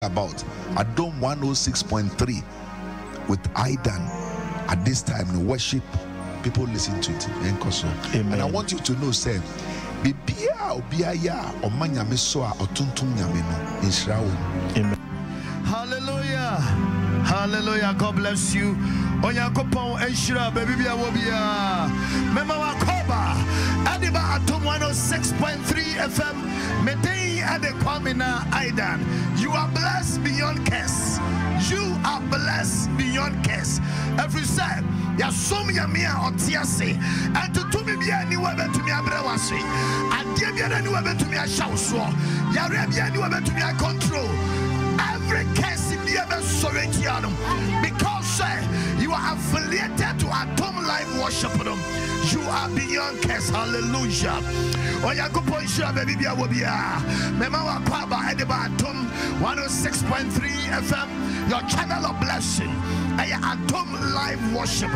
about Adom 106.3 with Adom. At this time in worship, people listen to it. Amen. And I want you to know, say, hallelujah. Hallelujah. God bless you. Onyakopon enshira baby bia wo bia. Mema wakoba. Adiba Adom 106.3 FM. Medei ade kwamina Aidan. You are blessed beyond curse. You are blessed beyond curse. Every say, ya som ya mia otiase. And to me bia ni wa betumi abrewase. Ade bia ni wa betumi ashawso. Ya re bia ni wa betumi control. Every case in the other Sorrentianum, because you are affiliated to Adom Life Worship. You are beyond curse. Hallelujah. Oyakupo Ishra baby bia wobia. Mema wa kwaba Ediba Adom 106.3 FM. Your channel of blessing. Adom Live Worship.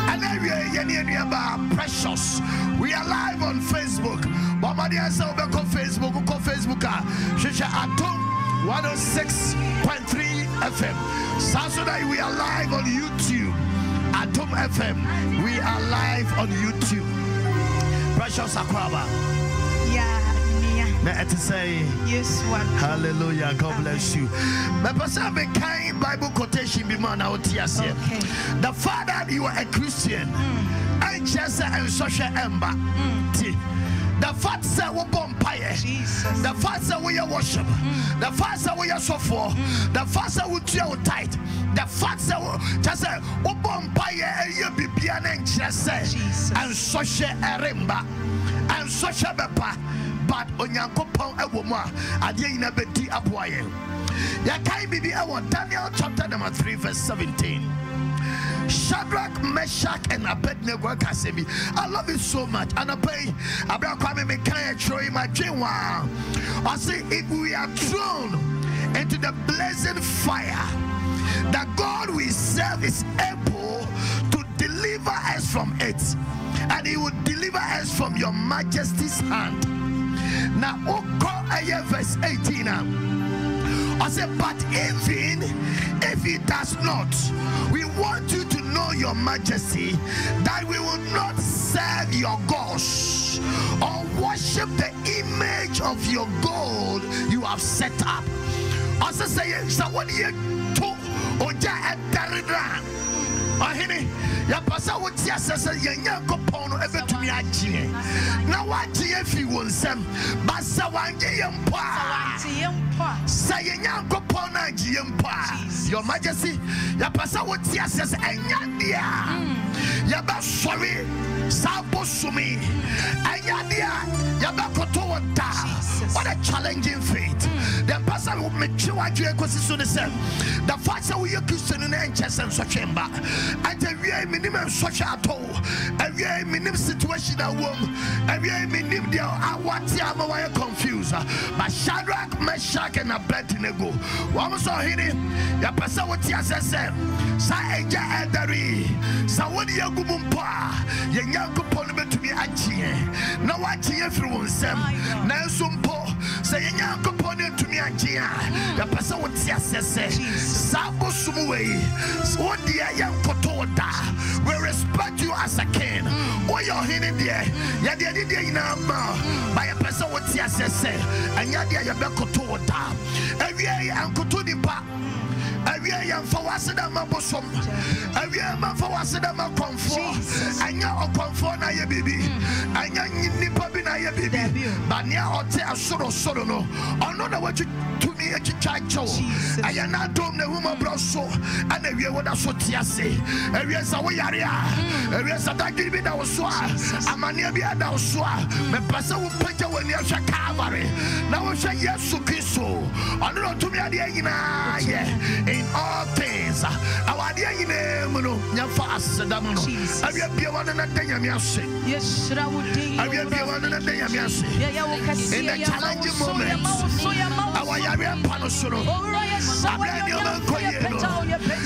And then we are precious. We are live on Facebook. Bamadia say go Facebook, go Facebook. Shisha Adom 106.3 FM. Saturday we are live on YouTube. Adom FM. We are live on YouTube. Precious Akwaba. Yeah. Now to say yes, one. Hallelujah. God bless you. The person be kind Bible quotation be man out here. Okay. The fact that you are a Christian and just a social ember. The fact that we bonfire, the fact that we worship, the fact that we are so for, the fact that we tell tight, the fact that we just say we bonfire and you be beyond and just say and social eremba and social bepa, but onyankopon ewoma ade ina bedi aboye. Ya kai bibi ewo Daniel chapter number 3 verse 17. Shadrach, Meshach, and Abednego. I love it so much. And I pay. I say, if we are thrown into the blazing fire, that God we serve is able to deliver us from it, and He will deliver us from your Majesty's hand. Now, verse 18. I said, but even if He does not, we want you to know, Your Majesty, that we will not serve your gods or worship the image of your gold you have set up. I said, so what do you do? Oja Daridra. Ahini, ya pasa wuti asese yenya kopon ebe tumi agye. Na wagye fi wonsem, basa wangye yempa. Say yenya kopon na agye yempa. Your Majesty, ya pasa wuti asese enya dia. Ya ba sorry, sabo sumi. Enya dia, ya ba koto wota. What a challenging fate. The person who make sure I do the fact that we are Christian in and such chamber. And every minimum such at all. Every minimum situation at home. Every minimum deal. I want to have a confused. But Shadrach, Meshach, and Abednego. One was on him. The person what he has said. Saja Edari. Sawadi Yagumpa. Yango Polymer to be a cheer. No one cheer through them. Nelson Po. Say Yango Polymer to me a cheer. The person what he has said. Sabo Sumuwe. What the young Kotoda. We respect you as a king. What you're hearing there. Yadia in our mouth. By a person what he has said. And Yadia Yabakotoda. Every Uncle Tony Park. Every young for Wasadama Bosom, every man for Wasadama comfort, and your comfort, na your baby, and your nippabina your baby, but near or tell solo no, or not what you to me at your child. I am not doing the woman brosso, and every what I saw say, every as a way area, every as a daggy that was so, a mania be a down so, the person will put you when you're Cavalry. Now I say yes, so kiss so, or not to me at the yeah. In all things, our dear Muno, Yafas, Damano, I will be one and a day. Yes, I will be one and a day. In the challenging moments, our Yaria Panosono,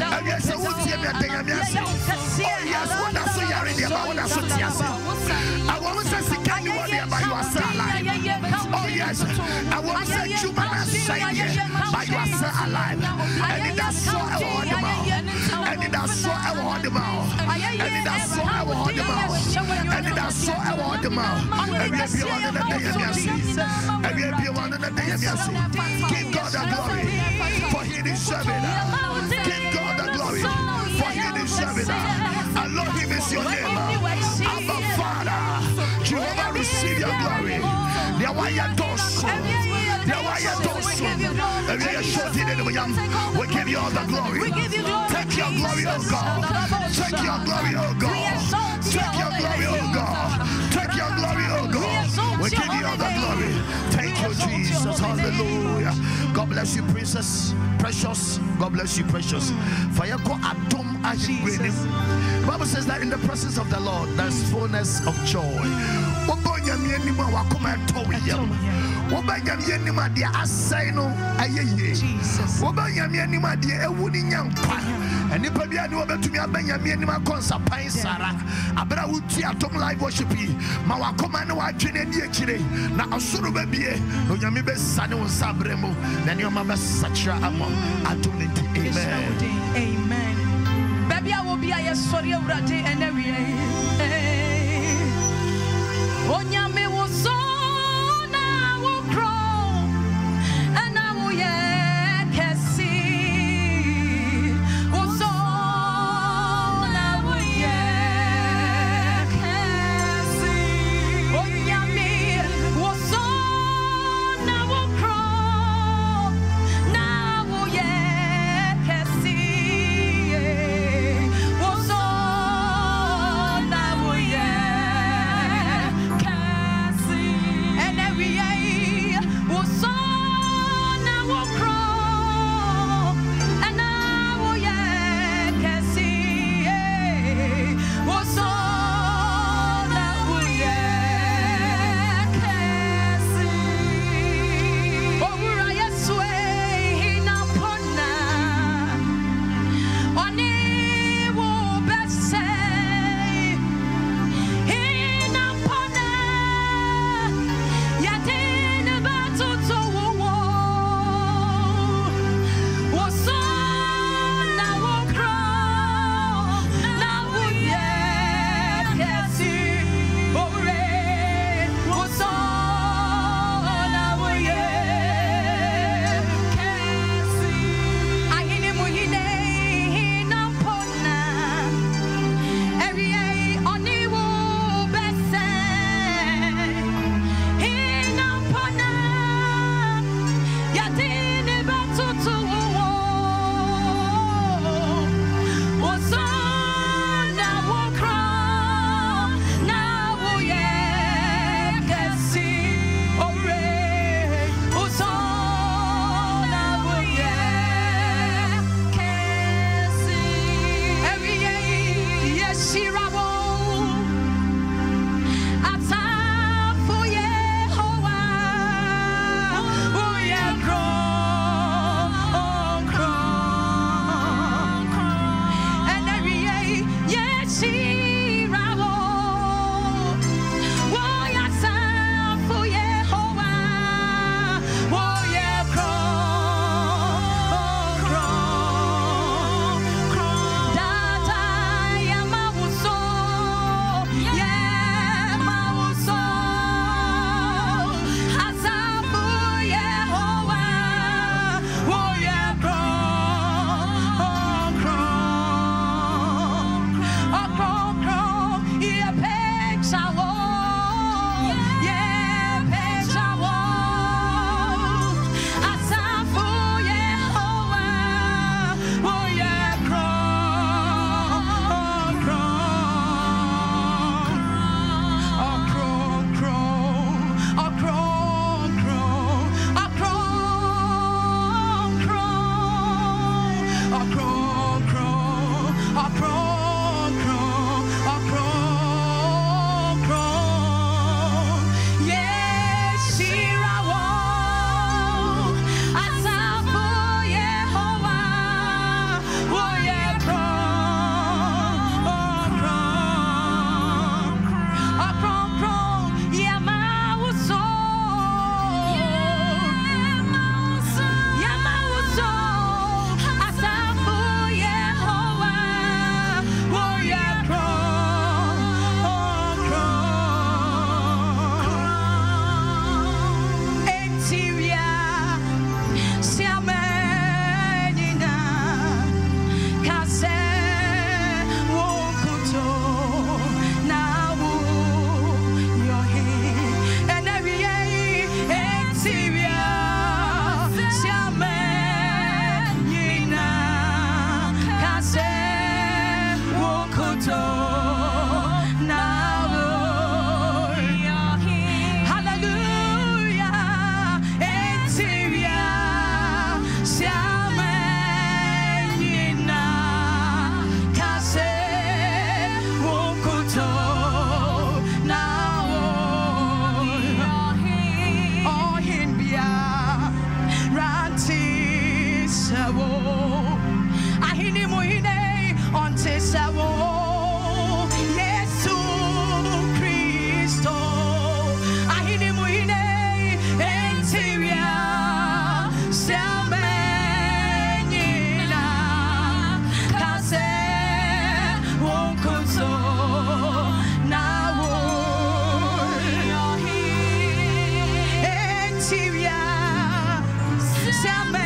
I guess I would see a day. Yes, what I say, I want to say, can you want to buy your salad? Oh, yes, I want to say, but you are still alive. And that's so I will hold them out. And that's so I will hold them out. And that's so I will hold them out. And that's so I will hold them out. And we be one another day and yes. And we be one another day and yes. Give God the glory for He deserves it. Give God the glory for He deserves it. Allah, Him is your name. Abba Father, Jehovah, receive your glory. There why you don't so. There why you don't so. And we are shouting in the young. We give you all the glory. Take your glory, oh God. Take your glory, oh God. Take your glory, oh God. Take your glory, oh God. We give you all the glory. Thank you, Jesus. Hallelujah. God bless you, princess. Precious. God bless you, precious. For you go Adom. The Bible says that in the presence of the Lord there's fullness of joy. Jesus. And if you are over to me, I bring you a concert, Pine Sarah. Abra would see a Tom live worship. Mawakoma no Ajin Chile. Now, a sort of baby, no Yamibe Sano Sabremo, then your mama Sacha Amon. Amen. Amen. Baby, I will be a sorry of Rade and every day. Onyame was so now will grow and I will yet see. Was so now will yet see. Onyame was so now will grow now will yet see. Was so now will yet ahini muhine onte sawo Yesu Kristo ahini muhine entiria selmenyina kase wonkoso nawo yohi entiria selmenyina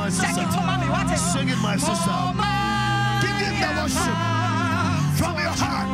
my sister. Sing it, my sister. Give him the worship from your heart.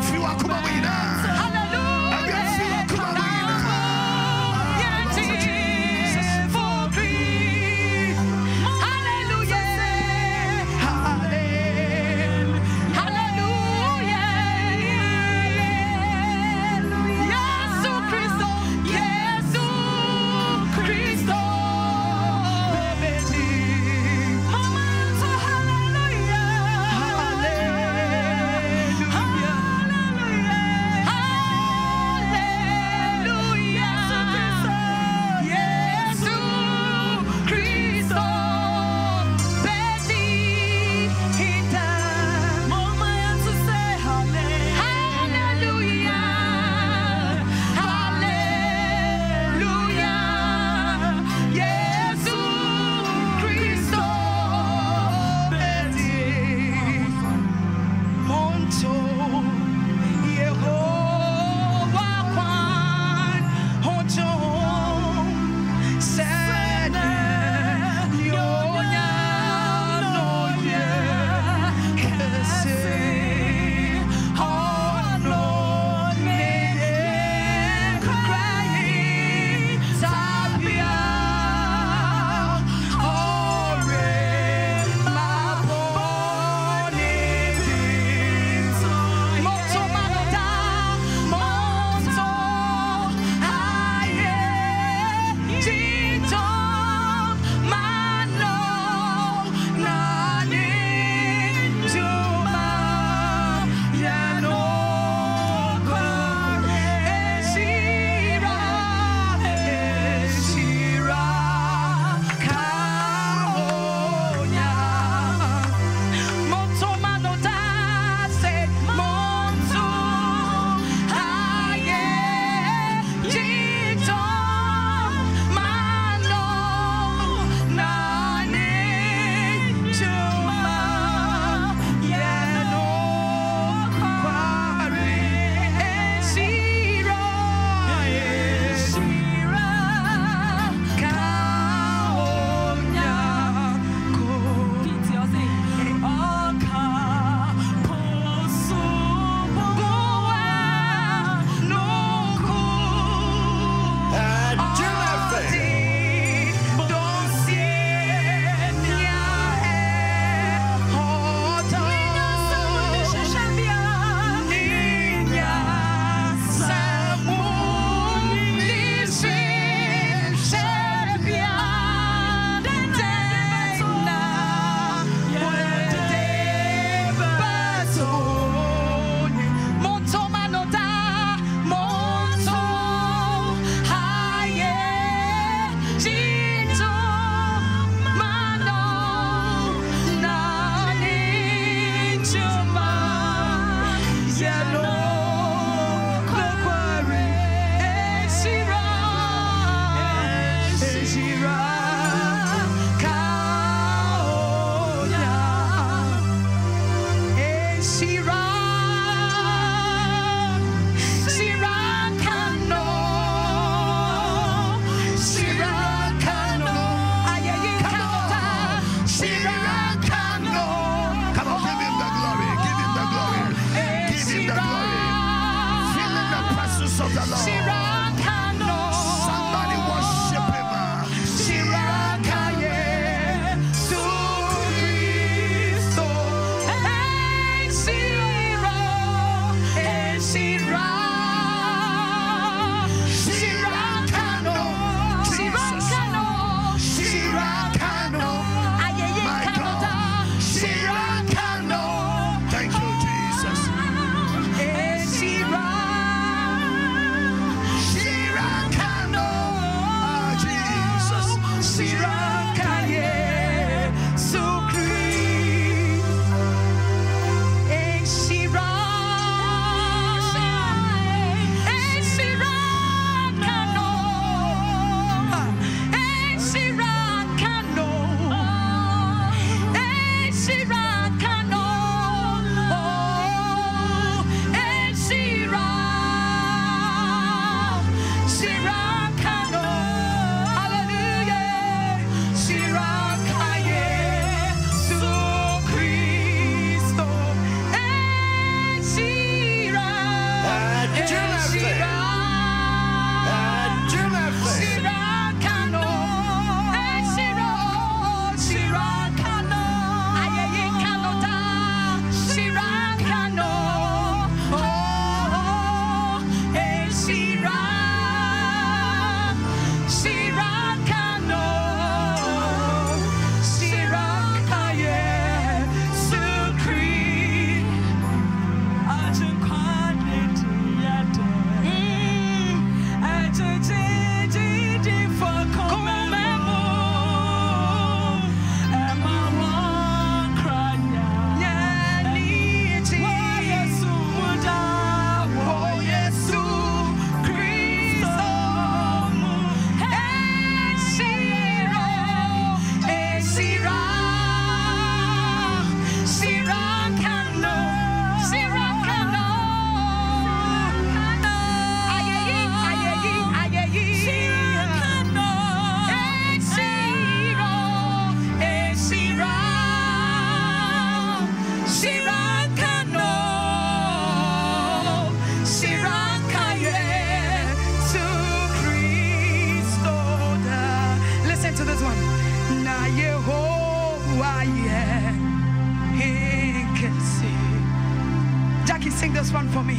Jackie, sing this one for me.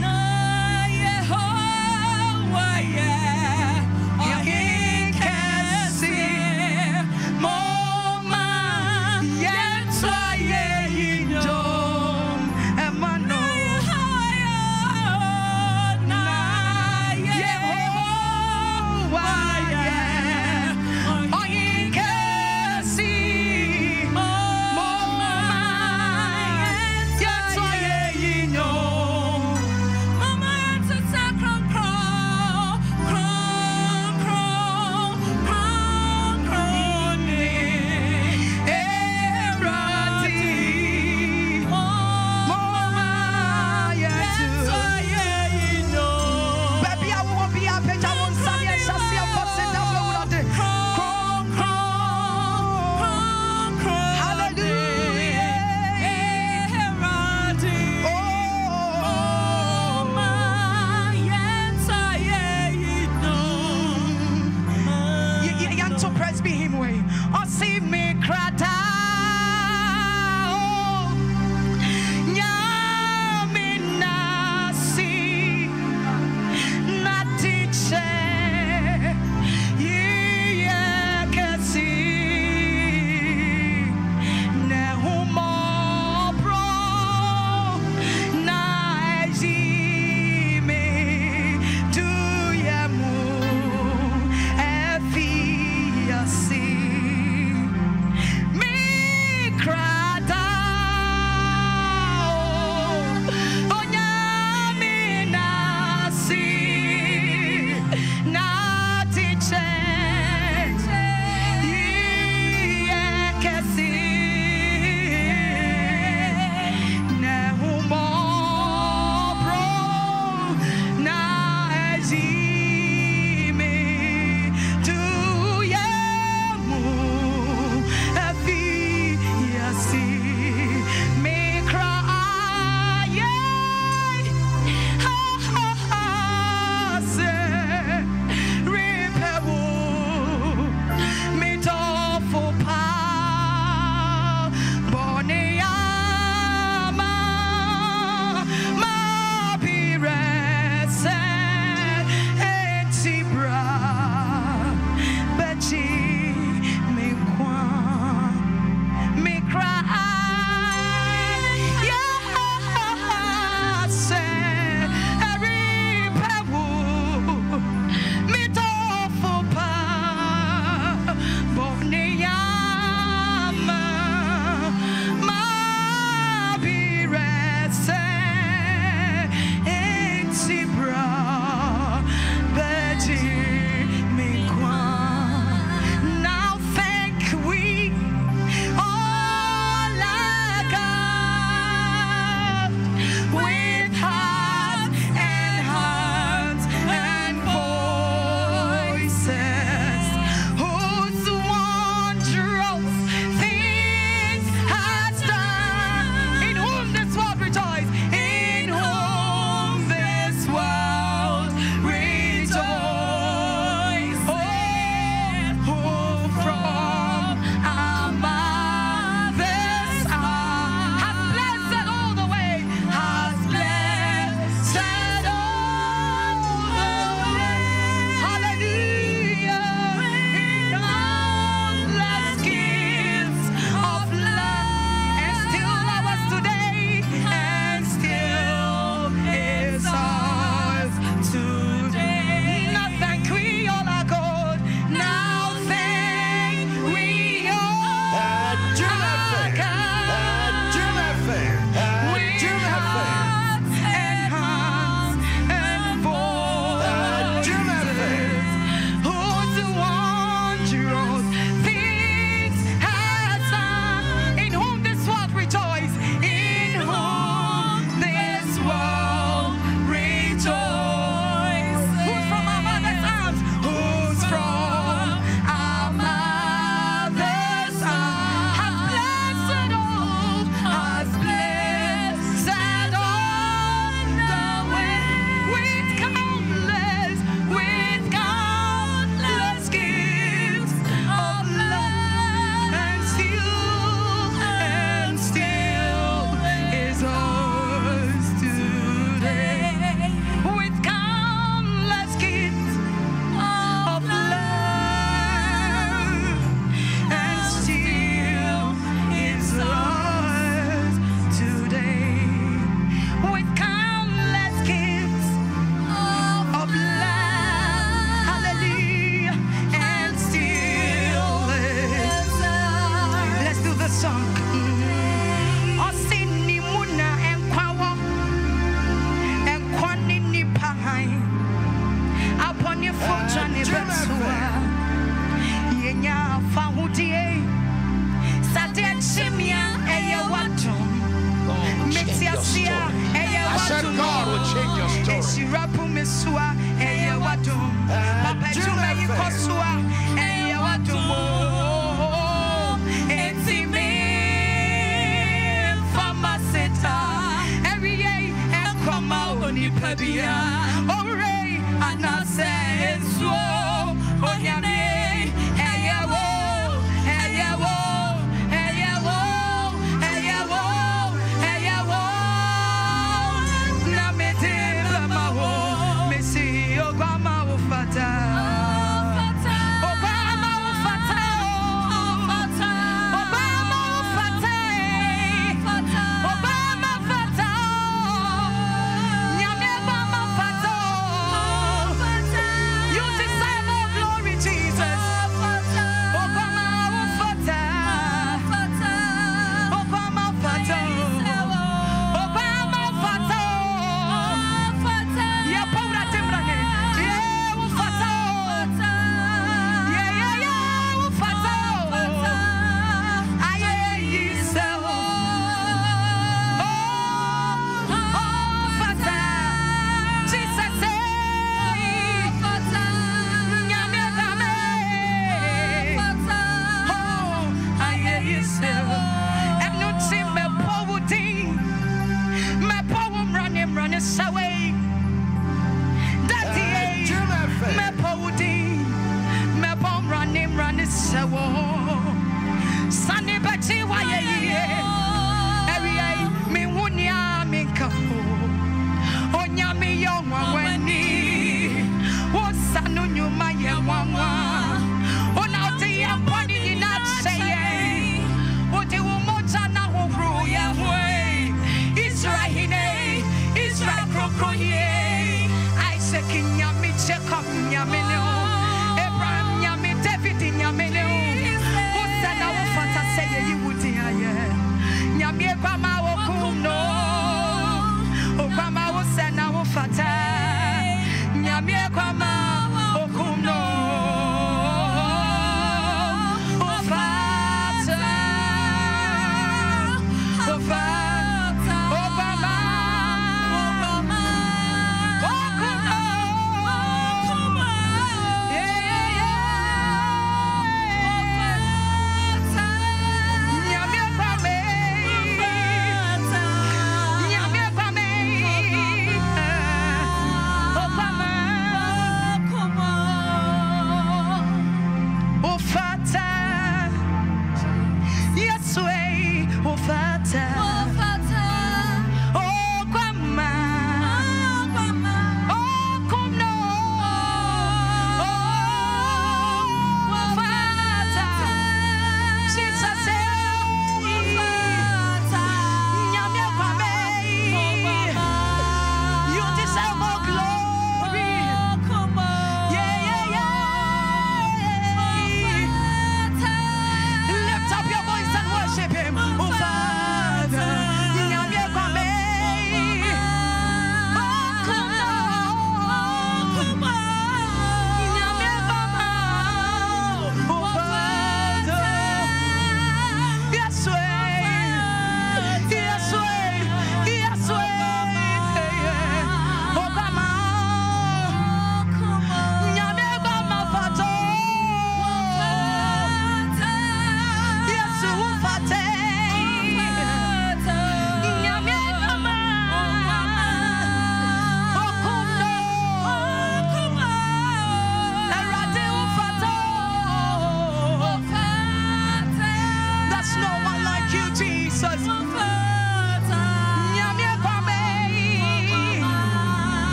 said God will change your story.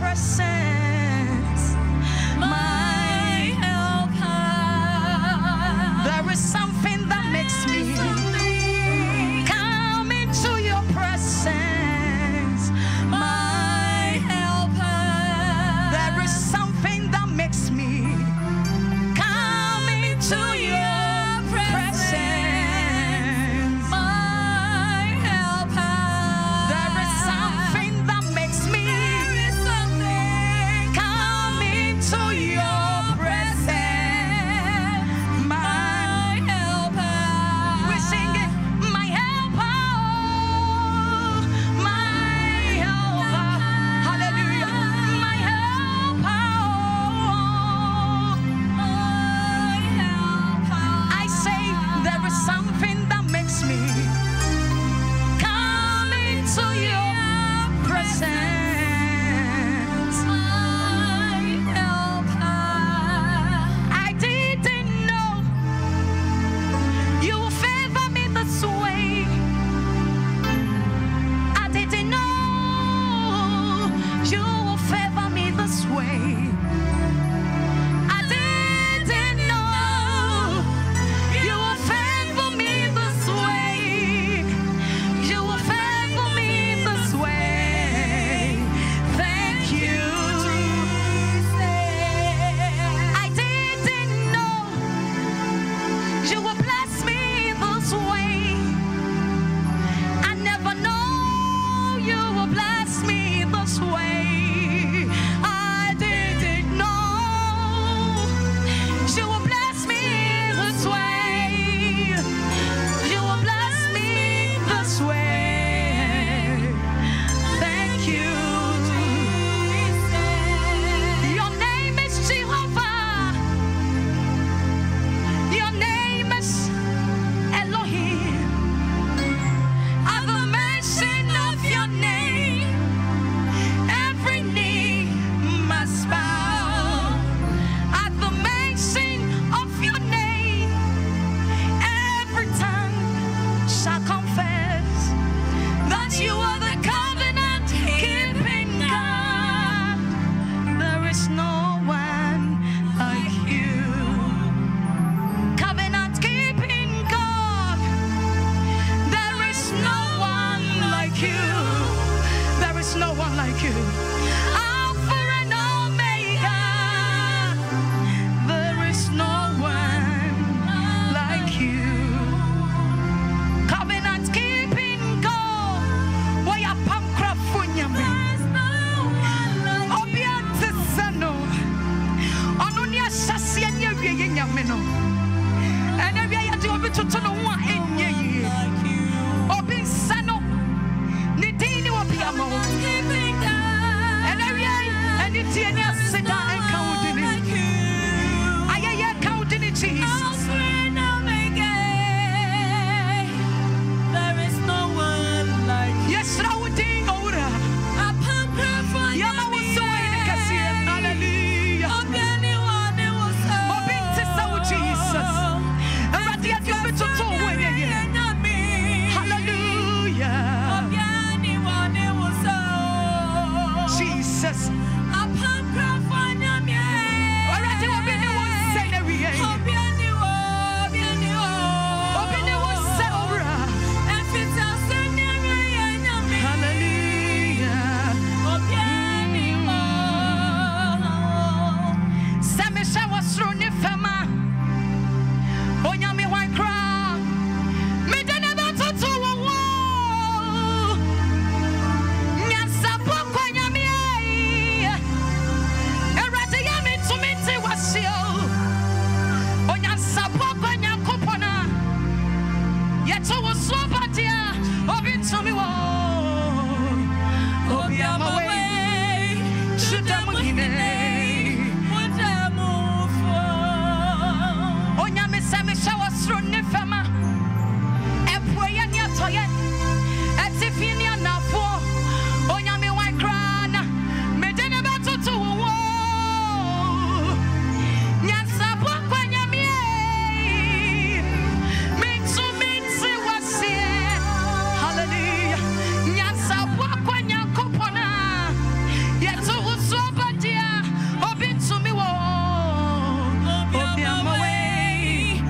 presence. you will favor me this way. I didn't know you will favor me this way. You will favor me this way. Thank you. I didn't know you will bless me this way. I never know you will bless me this way. I didn't know you will bless me this way. You will bless me this way. Thank you. Your name is Jehovah. Your name is Elohim. At the mention of your name, every knee must bow. At the mention of your name, every tongue shall confess that you are the covenant-keeping God. There is no one like you. Covenant-keeping God. There is no one like you. There is no one like you. Alpha and Omega. There is no one like you. Covenant keeping God. Why a pancra funyame? Obiante sano. Onunia sasianya wiye nyameno. Ene wiye di obi tutono wa enye. Obi sano. Ni dini wa piamo. Ene wiye eni tieni asida enka udini. Ayeye ka udini Jesus. There is no one like you. Yes, Raudin Ora. Yama was so in the cassia. Hallelujah. Obinti Saw Jesus. And Radia Gabit to Hallelujah. Jesus. Already will be the one saying every day. Obini was Saura. Hallelujah. Samisha was thrown in Fema. Onyami one crown. Me didn't ever to a wall. Nyansa Poko Nyami. Eradiami to me to Wasio. Onyansa Poko Nyakopona. Yet I was so bad here. Obi to me. Obi am away. Should I move? Onyame sami shawa sro ne fama epoya ni atoye etifini anafo onyame wan krana medene batutu wo nyansa bo kwanyame mitsi wasie. Hallelujah. Nyansa bo kwanyakopona yeto usobadia obi to me wo obi am away.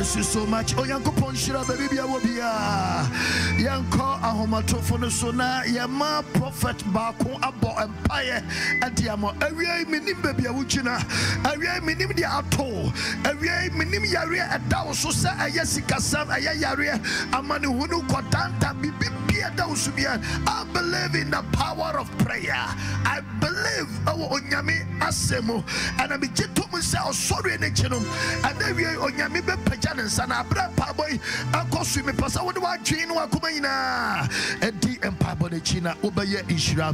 bless you so much. Oh, Yanko Ponshira, baby, Yanko ahomatofo so na yema prophet baako abo empire atiamo awie minim bebia wuchina awie minim dia ato awie minim yare adawo so se ayesikasam ayare amane hunu kodanta bibia dawo so bia. I believe in the power of prayer. I believe onyame asemo and I be jitum se osori ne chino and awie onyame be pagya ne nsa na abra pa boy akosu me pasa wo de wa dwen no akoma nyina edi empire body china obeye inshira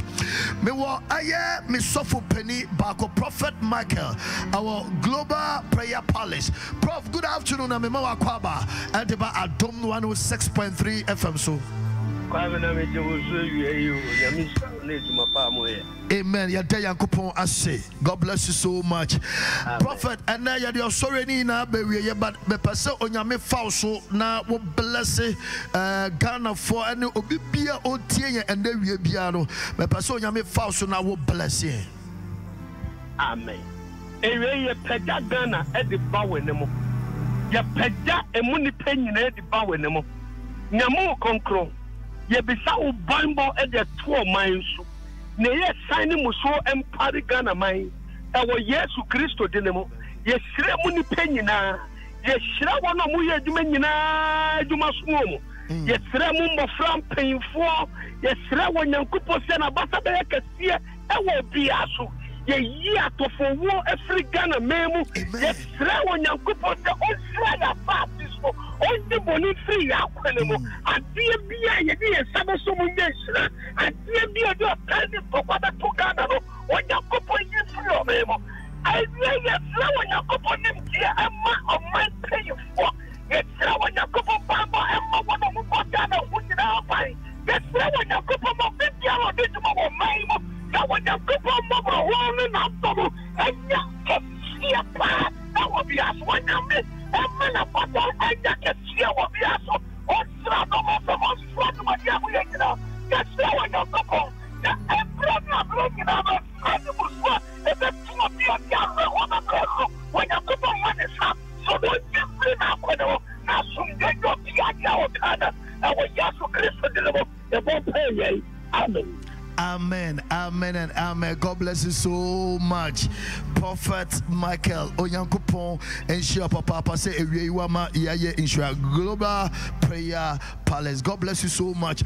me wo aye me sofo penny bako prophet Michael our global prayer palace. Prof, good afternoon. I'm Mama Kwaba and about Adom 106.3 FM so. Amen. God bless you so much. Amen. Prophet, and now you're sorry, Nina, but me person on your me falso now will bless Ghana for any obibia otie and then we biano. Me person on your me falso now will bless you. Amen. Ewe peda Ghana e de bawe nemo. Ya peda emuni penyi na e de bawe nemo. Nyamu konkro. Ye bisa u Bible e de to man so. Ne ye sign mu so empare Ghana man. E wo Yesu Kristo de nemo. Ye sire mu ni penyi na. Ye sire wono mu ye djuma nyina djuma so mu. Ye sire mu mbofra penfo. Ye sire wo Nyankopɔ se na basa be kese e wo bia so. Ye year to for war every Ghana memu. Ye sra wo Nyankopɔ se o sra ya parties for o di boni free ya kwenemo. Adie bia ye di sabe so mu nye sra. Adie bia do tani to kwada to Ghana no. O Nyankopɔ ye free o memu. Adie ye sra wo Nyankopɔ nim dia ama o man pay for. Ye sra wo Nyankopɔ baba ama wo no mu ko Ghana wo nyina abai. Ye sra wo Nyankopɔ mo bia wo de mo wo mai mo. That when you go from Mama Rolling up double and you can see a part that will be as one of me, and men of battle, and you can see what we are so. On Strano, on Strano, what you are, you know, that's how you go home. The emperor, bringing out animals, if it's two of you, on the cross, when you go from one is up, so don't you bring out when you now soon get your Piagna, and when Yasu Christ deliver, they won't pay. Amen. Amen, amen, and amen. God bless you so much, Prophet Michael Onyankopon. Ensure Papa say Ewiewama Yaye Insure Global Prayer Palace. God bless you so much,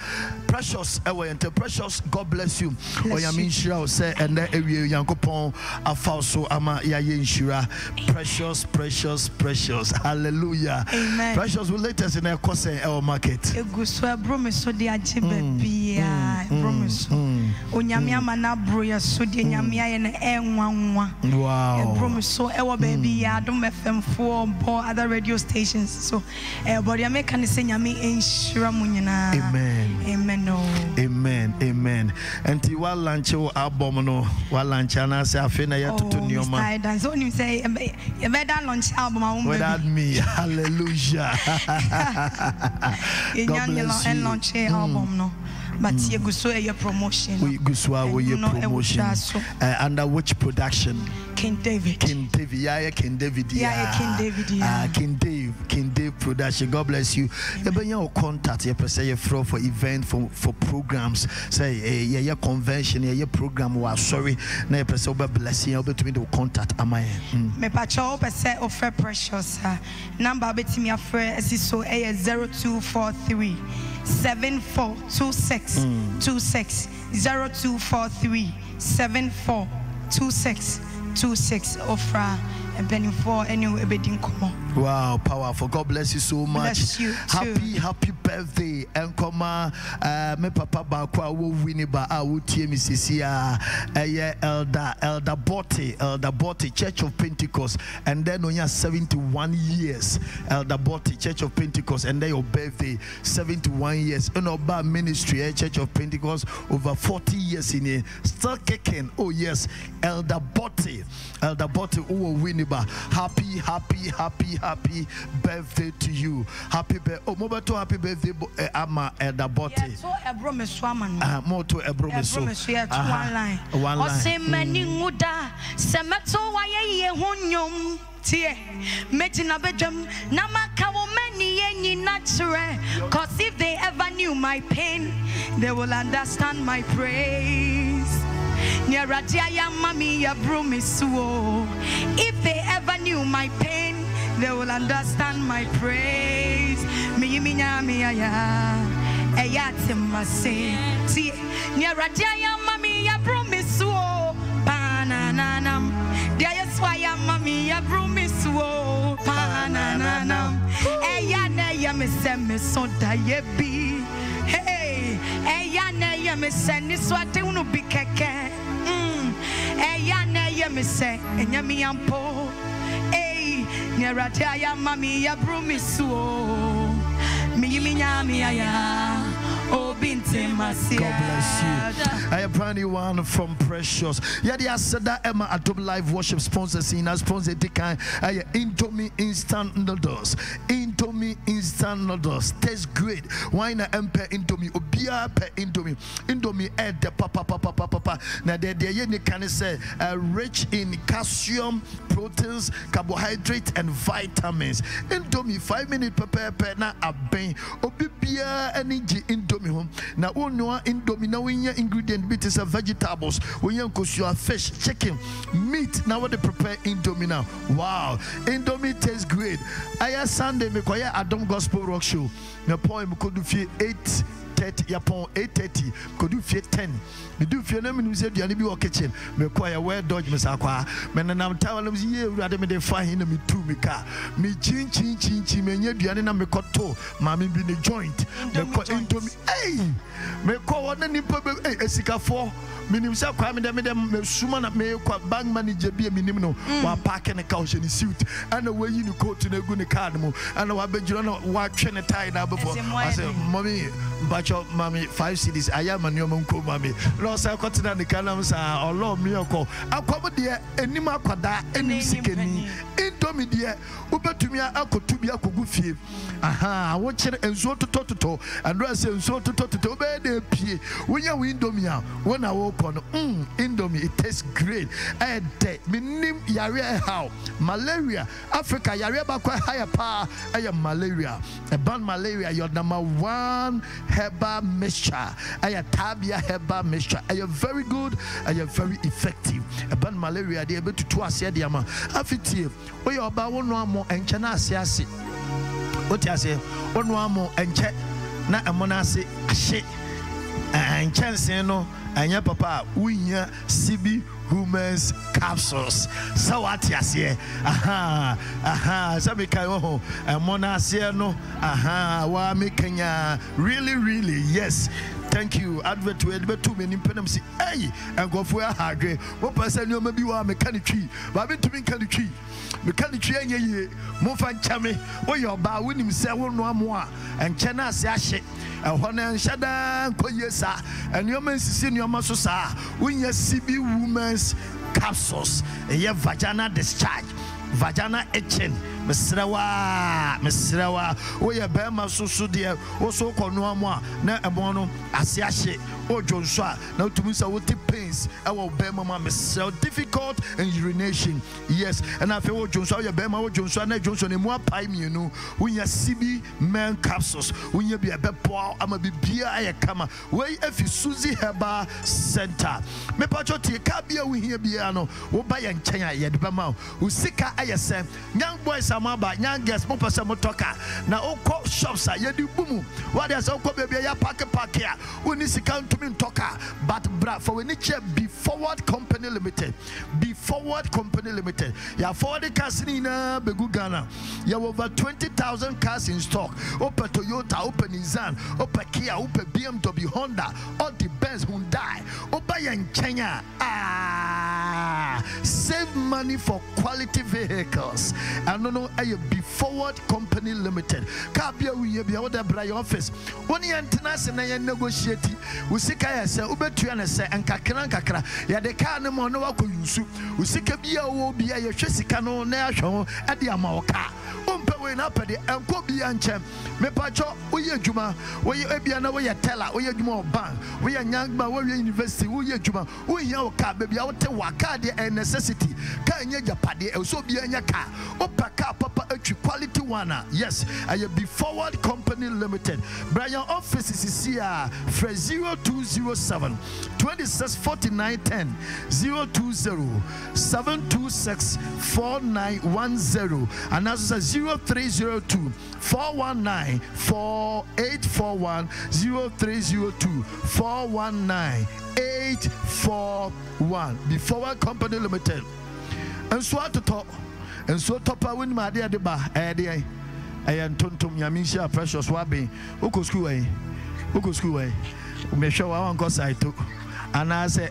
Precious Ewente. Precious, God bless you. Oyami Insure say and then Ewiewama Afauso Ama Yaye Insure. Precious, precious, precious. Hallelujah. Amen. Precious will let us in a course in our market. Eguswa promise so the ajibe bia promise. Onyamia mana broya so de nyamia ye na enwanwa. Wow. Promise so e wo baby ya Adom FM 4 or other radio stations. So but ya make can say nyami enshira mu nyina. Amen. Amen. No. Amen. Amen. Enti wa launch o album no wa launch na say afi na ya tutu nioma. I dance only say you better launch album without me. Hallelujah. God bless you. And launch album no. But you go so your promotion. We go so your promotion. Under which production? King David. King David. Yeah, King David. Yeah, King David. Yeah. King Dave production. God bless you. You be your contact. You say you for event for programs. Say your convention. Your program was sorry. Na you say over blessing. You between the contact. Am I? Me pacho say offer Precious. Number between your friend is so 0243 742626 0243 742626 offer and penny for any wedding come. Wow, powerful. God bless you so much. Bless you too. Happy birthday. And come me papa bakwa wo wini ba a wo tie mi sisia Elder Botti Church of Pentecost, and then on your 71 years Elder Botti Church of Pentecost, and then your birthday 71 years in our ministry Church of Pentecost over 40 years in here still kicking. Oh yes, Elder Botti who wini ba. Happy birthday to you. Happy birthday. Oh, Mobato, happy birthday, Ama Elder Botti. Yeah, so Ebromis woman. Moto Ebromis. One line. One line. Osemani nguda, semato waye ye hunyum. Tie, metina bedam, namaka wo mani ye Cause if they ever knew my pain, they will understand my praise. If they ever knew my pain, they will understand my praise. Hey, Ayana Yamisen, this what they want to be keke. Ayana Yamise, and Yamiampo. Hey, Nerataya Mami Yabrumiso. Miyamiya. Oh, Binti Masia. God bless you. I have brand new one from Precious. Yeah, they said that Emma Adom Live Worship sponsors in a sponsor Dikai. Indomie instant noodles. Indomie instant noodles. Tastes great. Why not emper Indomie? Obia per Indomie. Indomie add the papa. Now they can say rich in calcium, proteins, carbohydrates, and vitamins. Indomie 5 minutes per na aben. Obia energy Indomie. Now, Indomie, now we ingredient bit is vegetables. We have fish, chicken, meat. Now what they prepare Indomie now. Wow, Indomie tastes great. I have Sunday me koya Adom Gospel Rock Show. My poem could do 8:30, Yapon 8:30, could do 10. Me do fear them in said you be your kitchen. Me quite where dodge me sakwa. Men and I'm telling them here rather me they find me too me car. Me chin me nye duane na me koto. Mami be the joint. Me ko Indomie. Hey! Me ko one nipa be esika for. Minim sa kwa me dem me suma na me kwa bank manager bi minim no. Wa park in the couch in the suit. And the way you coat to the go ne card mo. And wa be juro na wa twe ne tie na before. I say mommy bacho mami 5 cedis aya mani o monko mami. Lord say kotina ne kanam sa olo mi oko. Akomo de enim akwada enim sikeni. Indomie de ubetumi akotu bi akogu fie. Aha, wo kire enso toto. And do say enso toto be de pie. Wonya Indomie a wona wo Indomie, it tastes great. Minim yare how malaria Africa yare bakwa higher power malaria. A ban malaria your number 1 herbal mixture. Tabia herbal mixture. You're very good and you're very effective. A ban malaria they able to twice the amount. Afiti we are about one more and chana siasi. What you say? One more and check na amonasi ashe and chance no. Anya papa winya CB Women's Capsules. So what you say? Aha. Sabi kayo mona no. Aha. Wa me Kenya. Really. Yes. Thank you. Advert to edbe too many penam si. Hey, and go for a hagre. What person you maybe wa mechanic tree. But me to mechanic tree. Mechanic tree ye. Mo fan chame. O your ba winim se won no amoa. And chena se ahye. And when and shada koyesa. And your men sisi your maso sa. When you CB Women's Capsules. Ye vagina discharge. Vagina itching. Mesrawa, we are Bama so dear, also Konoama, na Abono, Asiashe, or Joshua. Now to Mr. Woody pains, our Bama Missel difficult and urination. Yes, and I feel Joshua, Bama, Joshua, Johnson, and more pie, you know, when you CB man capsules, when you be a bepo, I'm a beer, I come away if you Susie Heba Center. Me Pachotti, Cabia, we hear Biano, or buy and China yet Bama, who sick ISM, young boys. Ba young girls mo pese mo toka na oko shops a yedi bumu what is oko baby ya pack here uni sika ntumi toka but bra for we need be forward company limited ya forward cars ni na begu Ghana ya over 20,000 cars in stock open Toyota open Nissan open Kia open BMW Honda all the Benz Hyundai oba yan Kenya save money for quality vehicles and no be forward company limited kabia we be order bra your office when you international na negotiate we sika ya say ubetua na say nkakra ya de car no mo no wakoyusu we sika bia wo bia ye hwe sika no na ahwe e de amawoka umpe we na pede enko bi anchem me pacho oye djuma oye ebia na oye teller oye djuma bank oye nyangba oye university oye djuma oye o ka be bia wote waka de a necessity ka enya japade e so bia enya ka opaka papa atwi quality one. Yes, I be Forward Company Limited. Brian office is here for 0207 264910 020 726 4910 and also 0302 419 4841 0302 419 841. Be Forward Company Limited. And so to talk. And so topa win my dear deba I am tontum yamisha precious wabi uko school me show one cause I took and I say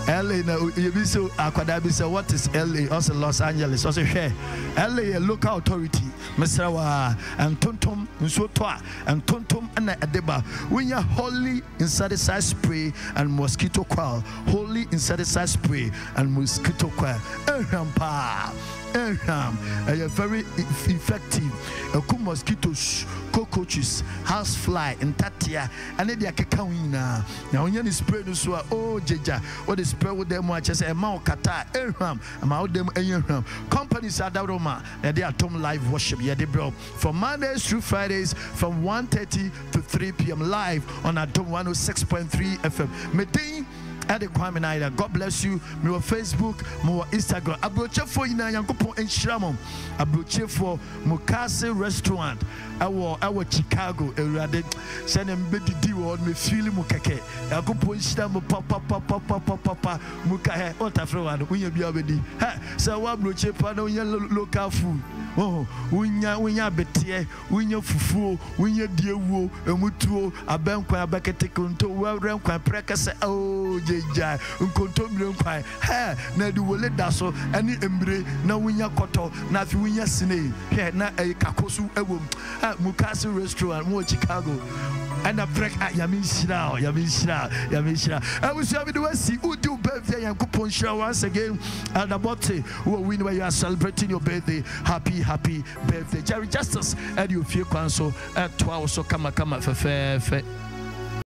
LA na you be so akwadabi say what is LA also Los Angeles also share LA a local authority Mr. Wa and tontum nso to and tontum na edeba when you holy insecticide spray and mosquito coil holy insecticide spray and mosquito coil a very effective mosquitoes, cockroaches, housefly, and tatia, and then they are kekawina. Now, when you spray the soil, oh, Jaja, what is spray with them? Watch as a mouth kata, Abraham, about them, Abraham. Companies are Daroma, and they are Tom Live Worship, yeah, they bro. From Mondays through Fridays, from 1:30 to 3 p.m. live on Adom 106.3 FM. Meeting. God bless you. Me on Facebook, me on Instagram. Abroche for ina yankopon enhiramo. Abroche for Mukase restaurant. Our Chicago. Erade send em bedidi word me feel mu keke. Yankopon enhiramo papa. Mukahe otafrewa no unya bia bedi. Ha, so wa abroche pa no local food. Oh, winya betie, winya fufuo, winya diewuo, emutuo, abenkwa abekete konto, wrenkwa prekase oh jeja, nkonto mrenkwa. Ha, na di wole daso, ani embre na winya koto, na fi winya sine. He na kakosu ewom. Ha, Mukase restaurant mo Chicago. And a break at Yamishra. I wish you have the West. Who do birthday and coupon show once again? And about who win where you are celebrating your birthday. Happy birthday. Jerry Justice, and you feel counsel at 12 so come for fair.